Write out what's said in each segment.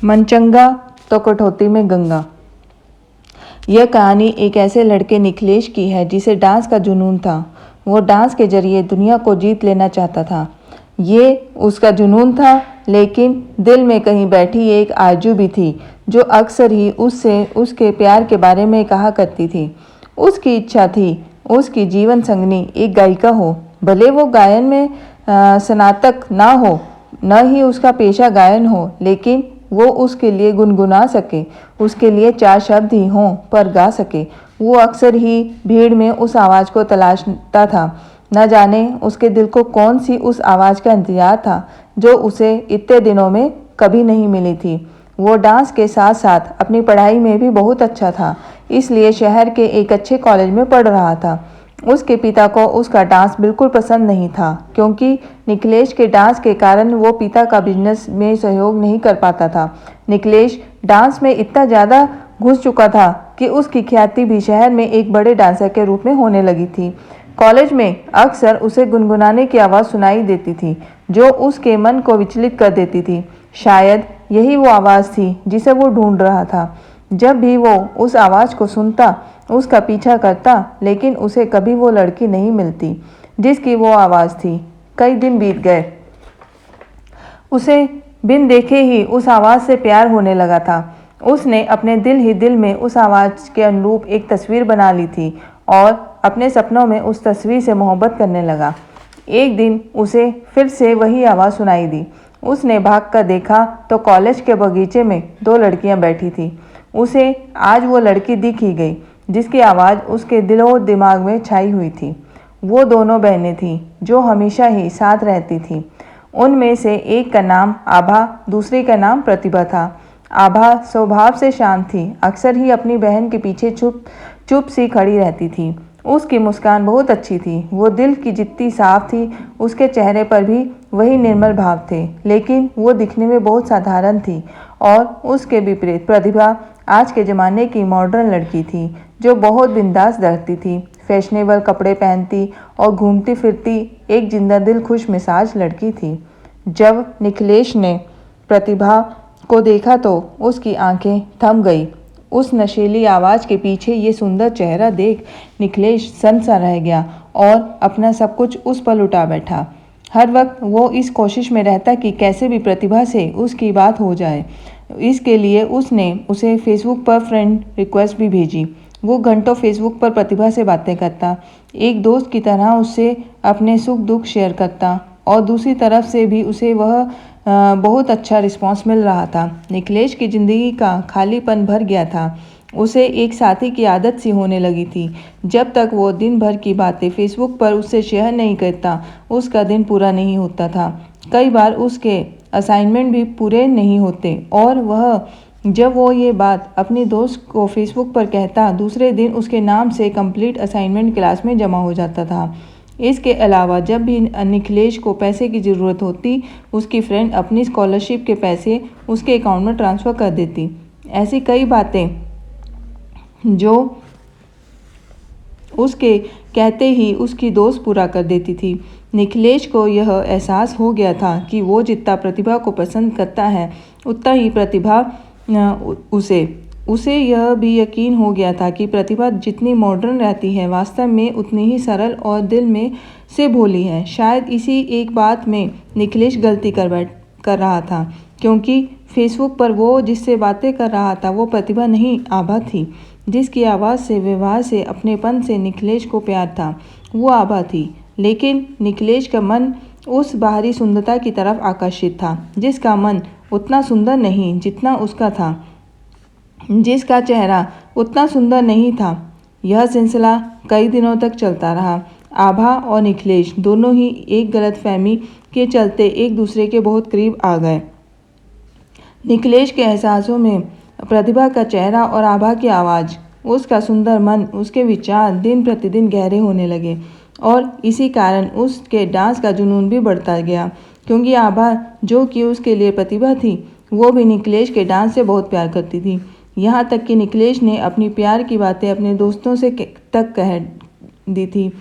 मनचंगा तो कटौती में गंगा। यह कहानी एक ऐसे लड़के निखिलेश की है जिसे डांस का जुनून था। वो डांस के जरिए दुनिया को जीत लेना चाहता था। ये उसका जुनून था, लेकिन दिल में कहीं बैठी एक आरज़ू भी थी जो अक्सर ही उससे उसके प्यार के बारे में कहा करती थी। उसकी इच्छा थी उसकी जीवन संगनी एक गायिका हो। भले वो गायन में स्नातक ना हो, न ही उसका पेशा गायन हो, लेकिन वो उसके लिए गुनगुना सके, उसके लिए 4 शब्द ही हों पर गा सके। वो अक्सर ही भीड़ में उस आवाज़ को तलाशता था। न जाने उसके दिल को कौन सी उस आवाज़ का इंतजार था जो उसे इतने दिनों में कभी नहीं मिली थी। वो डांस के साथ साथ अपनी पढ़ाई में भी बहुत अच्छा था, इसलिए शहर के एक अच्छे कॉलेज में पढ़ रहा था। उसके पिता को उसका डांस बिल्कुल पसंद नहीं था, क्योंकि निखिलेश के डांस के कारण वो पिता का बिजनेस में सहयोग नहीं कर पाता था। निखिलेश डांस में इतना ज़्यादा घुस चुका था कि उसकी ख्याति भी शहर में एक बड़े डांसर के रूप में होने लगी थी। कॉलेज में अक्सर उसे गुनगुनाने की आवाज़ सुनाई देती थी जो उसके मन को विचलित कर देती थी। शायद यही वो आवाज़ थी जिसे वो ढूंढ रहा था। जब भी वो उस आवाज़ को सुनता, उसका पीछा करता, लेकिन उसे कभी वो लड़की नहीं मिलती जिसकी वो आवाज़ थी। कई दिन बीत गए। उसे बिन देखे ही उस आवाज़ से प्यार होने लगा था। उसने अपने दिल ही दिल में उस आवाज़ के अनुरूप एक तस्वीर बना ली थी और अपने सपनों में उस तस्वीर से मोहब्बत करने लगा। एक दिन उसे फिर से वही आवाज़ सुनाई दी। उसने भाग कर देखा तो कॉलेज के बगीचे में 2 लड़कियां बैठी थी। उसे आज वो लड़की दिख ही गई जिसकी आवाज़ उसके दिलो दिमाग में छाई हुई थी। वो दोनों बहनें थीं जो हमेशा ही साथ रहती थीं। उनमें से एक का नाम आभा, दूसरी का नाम प्रतिभा था। आभा स्वभाव से शांत थी, अक्सर ही अपनी बहन के पीछे चुप चुप सी खड़ी रहती थी। उसकी मुस्कान बहुत अच्छी थी, वो दिल की जितनी साफ थी। उसके चेहरे पर भी वही निर्मल भाव थे, लेकिन वो दिखने में बहुत साधारण थी। और उसके विपरीत प्रतिभा आज के ज़माने की मॉडर्न लड़की थी जो बहुत बिंदास रहती थी, फैशनेबल कपड़े पहनती और घूमती फिरती एक जिंदा दिल खुश मिजाज लड़की थी। जब निखिलेश ने प्रतिभा को देखा तो उसकी आंखें थम गई। उस नशीली आवाज़ के पीछे ये सुंदर चेहरा देख निखिलेश सन्न रह गया और अपना सब कुछ उस पर लुटा बैठा। हर वक्त वो इस कोशिश में रहता कि कैसे भी प्रतिभा से उसकी बात हो जाए। इसके लिए उसने उसे फेसबुक पर फ्रेंड रिक्वेस्ट भी भेजी। वो घंटों फेसबुक पर प्रतिभा से बातें करता, एक दोस्त की तरह उससे अपने सुख दुख शेयर करता, और दूसरी तरफ से भी उसे वह बहुत अच्छा रिस्पांस मिल रहा था। निखिलेश की ज़िंदगी का खालीपन भर गया था। उसे एक साथी की आदत सी होने लगी थी। जब तक वो दिन भर की बातें फेसबुक पर उससे शेयर नहीं करता, उसका दिन पूरा नहीं होता था। कई बार उसके असाइनमेंट भी पूरे नहीं होते और जब वो ये बात अपनी दोस्त को फेसबुक पर कहता, दूसरे दिन उसके नाम से कंप्लीट असाइनमेंट क्लास में जमा हो जाता था। इसके अलावा जब भी निखिलेश को पैसे की ज़रूरत होती, उसकी फ्रेंड अपनी स्कॉलरशिप के पैसे उसके अकाउंट में ट्रांसफ़र कर देती। ऐसी कई बातें जो उसके कहते ही उसकी दोस्त पूरा कर देती थी। निखिलेश को यह एहसास हो गया था कि वो जितना प्रतिभा को पसंद करता है, उतना ही प्रतिभा उसे यह भी यकीन हो गया था कि प्रतिभा जितनी मॉडर्न रहती है, वास्तव में उतनी ही सरल और दिल में से भोली है। शायद इसी एक बात में निखिलेश गलती कर रहा था, क्योंकि फेसबुक पर वो जिससे बातें कर रहा था वो प्रतिभा नहीं, आभा थी। जिसकी आवाज़ से, व्यवहार से, अपनेपन से निखिलेश को प्यार था, वो आभा थी। लेकिन निखिलेश का मन उस बाहरी सुंदरता की तरफ आकर्षित था, जिसका मन उतना सुंदर नहीं जितना उसका था, जिसका चेहरा उतना सुंदर नहीं था। यह सिलसिला कई दिनों तक चलता रहा। आभा और निखिलेश दोनों ही एक गलतफहमी के चलते एक दूसरे के बहुत करीब आ गए। निखिलेश के एहसासों में प्रतिभा का चेहरा और आभा की आवाज़, उसका सुंदर मन, उसके विचार दिन प्रतिदिन गहरे होने लगे, और इसी कारण उसके डांस का जुनून भी बढ़ता गया। क्योंकि आभा, जो कि उसके लिए प्रतिभा थी, वो भी निखिलेश के डांस से बहुत प्यार करती थी। यहाँ तक कि निखिलेश ने अपनी प्यार की बातें अपने दोस्तों से तक कह दी थी।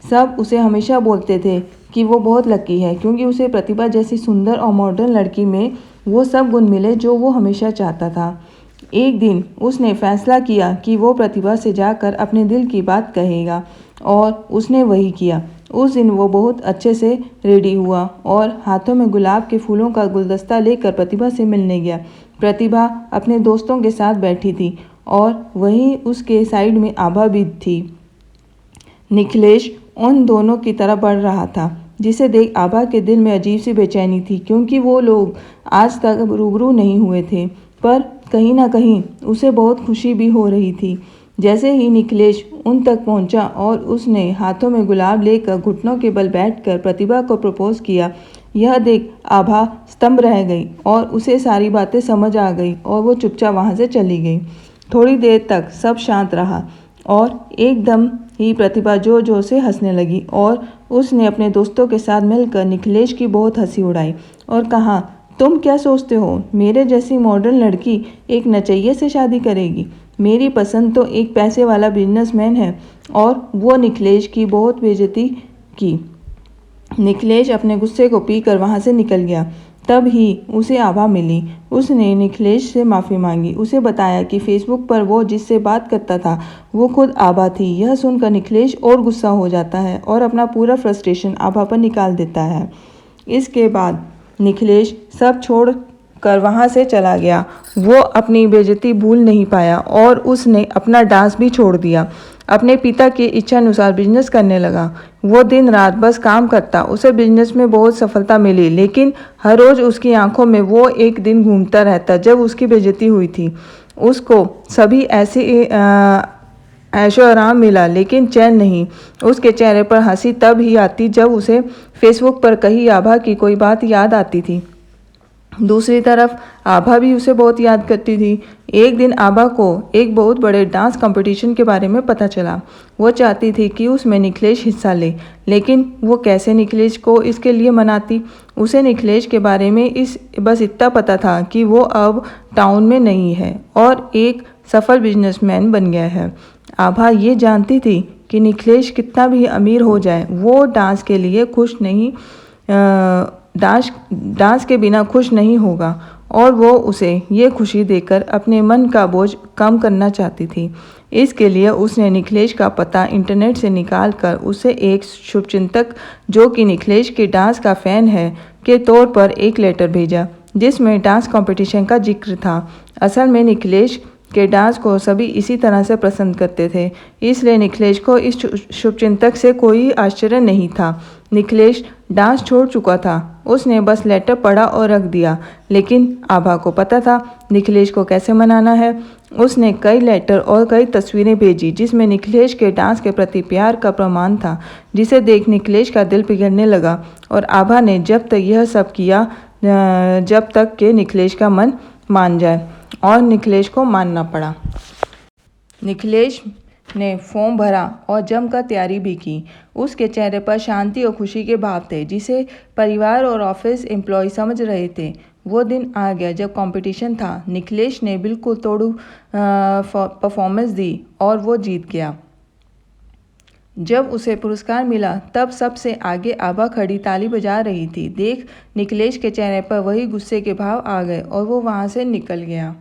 सब उसे हमेशा बोलते थे कि वो बहुत लकी है, क्योंकि उसे प्रतिभा जैसी सुंदर और मॉडर्न लड़की में वो सब गुण मिले जो वो हमेशा चाहता था। एक दिन उसने फैसला किया कि वो प्रतिभा से जाकर अपने दिल की बात कहेगा और उसने वही किया। उस दिन वो बहुत अच्छे से रेडी हुआ और हाथों में गुलाब के फूलों का गुलदस्ता लेकर प्रतिभा से मिलने गया। प्रतिभा अपने दोस्तों के साथ बैठी थी और वहीं उसके साइड में आभा भी थी। निखिलेश उन दोनों की तरफ बढ़ रहा था, जिसे देख आभा के दिल में अजीब सी बेचैनी थी, क्योंकि वो लोग आज तक रूबरू नहीं हुए थे। पर कहीं ना कहीं उसे बहुत खुशी भी हो रही थी। जैसे ही निखिलेश उन तक पहुंचा और उसने हाथों में गुलाब लेकर घुटनों के बल बैठकर प्रतिभा को प्रपोज किया, यह देख आभा स्तंभ रह गई और उसे सारी बातें समझ आ गई और वो चुपचाप वहाँ से चली गई। थोड़ी देर तक सब शांत रहा और एकदम ही प्रतिभा जोर जोर से हंसने लगी और उसने अपने दोस्तों के साथ मिलकर निखिलेश की बहुत हंसी उड़ाई और कहा, तुम क्या सोचते हो, मेरे जैसी मॉडर्न लड़की एक नचैये से शादी करेगी? मेरी पसंद तो एक पैसे वाला बिजनेसमैन है। और वो निखिलेश की बहुत बेइज्जती की। निखिलेश अपने गुस्से को पीकर वहाँ से निकल गया। तब ही उसे आभा मिली। उसने निखिलेश से माफ़ी मांगी, उसे बताया कि फेसबुक पर वो जिससे बात करता था वो खुद आभा थी। यह सुनकर निखिलेश और गुस्सा हो जाता है और अपना पूरा फ्रस्ट्रेशन आभा पर निकाल देता है। इसके बाद निखिलेश सब छोड़ कर वहाँ से चला गया। वो अपनी बेइज्जती भूल नहीं पाया और उसने अपना डांस भी छोड़ दिया। अपने पिता की इच्छा अनुसार बिजनेस करने लगा। वो दिन रात बस काम करता। उसे बिजनेस में बहुत सफलता मिली, लेकिन हर रोज़ उसकी आंखों में वो एक दिन घूमता रहता जब उसकी बेइज्जती हुई थी। उसको सभी ऐसे ऐशो आराम मिला, लेकिन चैन नहीं। उसके चेहरे पर हंसी तब ही आती जब उसे फेसबुक पर कही आभा की कोई बात याद आती थी। दूसरी तरफ आभा भी उसे बहुत याद करती थी। एक दिन आभा को एक बहुत बड़े डांस कंपटीशन के बारे में पता चला। वो चाहती थी कि उसमें निखिलेश हिस्सा ले, लेकिन वो कैसे निखिलेश को इसके लिए मनाती। उसे निखिलेश के बारे में बस इतना पता था कि वो अब टाउन में नहीं है और एक सफल बिजनेसमैन बन गया है। आभा ये जानती थी कि निखिलेश कितना भी अमीर हो जाए, वो डांस के लिए खुश नहीं डांस के बिना खुश नहीं होगा और वो उसे ये खुशी देकर अपने मन का बोझ कम करना चाहती थी। इसके लिए उसने निखिलेश का पता इंटरनेट से निकाल कर उसे एक शुभचिंतक, जो कि निखिलेश के डांस का फ़ैन है, के तौर पर एक लेटर भेजा, जिसमें डांस कंपटीशन का जिक्र था। असल में निखिलेश के डांस को सभी इसी तरह से पसंद करते थे, इसलिए निखिलेश को इस शुभचिंतक से कोई आश्चर्य नहीं था। निखिलेश डांस छोड़ चुका था। उसने बस लेटर पढ़ा और रख दिया, लेकिन आभा को पता था निखिलेश को कैसे मनाना है। उसने कई लेटर और कई तस्वीरें भेजी जिसमें निखिलेश के डांस के प्रति प्यार का प्रमाण था, जिसे देख निखिलेश का दिल पिघलने लगा और आभा ने जब तक यह सब किया जब तक कि निखिलेश का मन मान जाए, और निखिलेश को मानना पड़ा। निखिलेश ने फॉर्म भरा और जमकर तैयारी भी की। उसके चेहरे पर शांति और खुशी के भाव थे, जिसे परिवार और ऑफिस एम्प्लॉय समझ रहे थे। वो दिन आ गया जब कंपटीशन था। निखिलेश ने बिल्कुल तोड़ू परफॉर्मेंस दी और वो जीत गया। जब उसे पुरस्कार मिला तब सबसे आगे आभा खड़ी ताली बजा रही थी। देख निखिलेश के चेहरे पर वही गुस्से के भाव आ गए और वो वहाँ से निकल गया।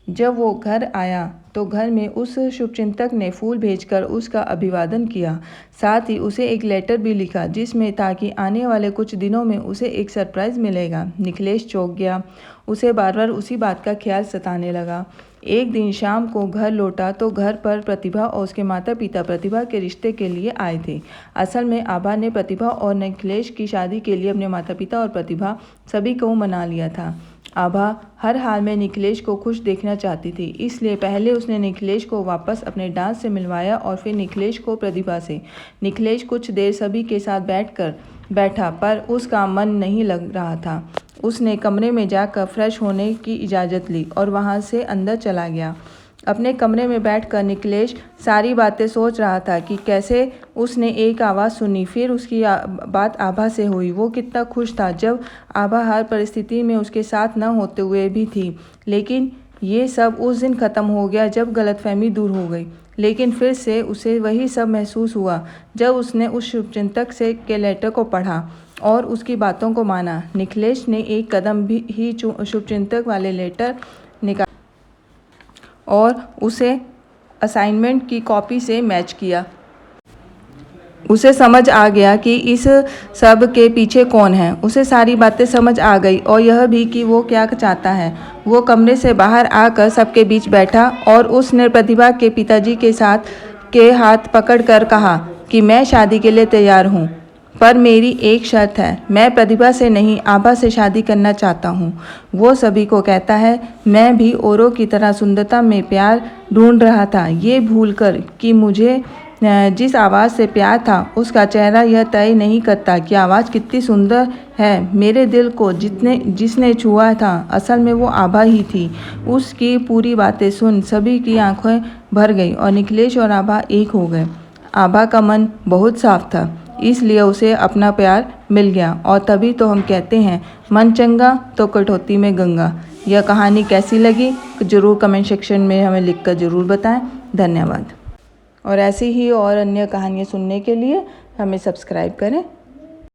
जब वो घर आया तो घर में उस शुभचिंतक ने फूल भेजकर उसका अभिवादन किया। साथ ही उसे एक लेटर भी लिखा जिसमें था कि आने वाले कुछ दिनों में उसे एक सरप्राइज़ मिलेगा। निखिलेश चौंक गया। उसे बार बार उसी बात का ख्याल सताने लगा। एक दिन शाम को घर लौटा तो घर पर प्रतिभा और उसके माता पिता प्रतिभा के रिश्ते के लिए आए थे। असल में आभा ने प्रतिभा और निखिलेश की शादी के लिए अपने माता पिता और प्रतिभा सभी को मना लिया था। आभा हर हाल में निखिलेश को खुश देखना चाहती थी, इसलिए पहले उसने निखिलेश को वापस अपने डांस से मिलवाया और फिर निखिलेश को प्रतिभा से। निखिलेश कुछ देर सभी के साथ बैठा पर उसका मन नहीं लग रहा था। उसने कमरे में जाकर फ्रेश होने की इजाज़त ली और वहाँ से अंदर चला गया। अपने कमरे में बैठकर निखिलेश सारी बातें सोच रहा था कि कैसे उसने एक आवाज़ सुनी, फिर उसकी बात आभा से हुई। वो कितना खुश था जब आभा हर परिस्थिति में उसके साथ न होते हुए भी थी, लेकिन ये सब उस दिन ख़त्म हो गया जब गलतफहमी दूर हो गई। लेकिन फिर से उसे वही सब महसूस हुआ जब उसने उस शुभचिंतक के लेटर को पढ़ा। और उसकी बातों को माना। निखिलेश ने एक कदम भी ही शुभचिंतक वाले लेटर निकाला और उसे असाइनमेंट की कॉपी से मैच किया। उसे समझ आ गया कि इस सब के पीछे कौन है। उसे सारी बातें समझ आ गई और यह भी कि वो क्या चाहता है। वो कमरे से बाहर आकर सबके बीच बैठा और उसने प्रतिभा के पिताजी के हाथ पकड़कर कहा कि मैं शादी के लिए तैयार हूँ, पर मेरी एक शर्त है। मैं प्रतिभा से नहीं, आभा से शादी करना चाहता हूँ। वो सभी को कहता है, मैं भी औरों की तरह सुंदरता में प्यार ढूंढ रहा था, ये भूलकर कि मुझे जिस आवाज़ से प्यार था उसका चेहरा यह तय नहीं करता कि आवाज़ कितनी सुंदर है। मेरे दिल को जिसने छुआ था असल में वो आभा ही थी। उसकी पूरी बातें सुन सभी की आंखें भर गई और निखिलेश और आभा एक हो गए। आभा का मन बहुत साफ था, इसलिए उसे अपना प्यार मिल गया। और तभी तो हम कहते हैं, मन चंगा तो कटौती में गंगा। यह कहानी कैसी लगी ज़रूर कमेंट सेक्शन में हमें लिखकर ज़रूर बताएं। धन्यवाद। और ऐसी ही और अन्य कहानियाँ सुनने के लिए हमें सब्सक्राइब करें।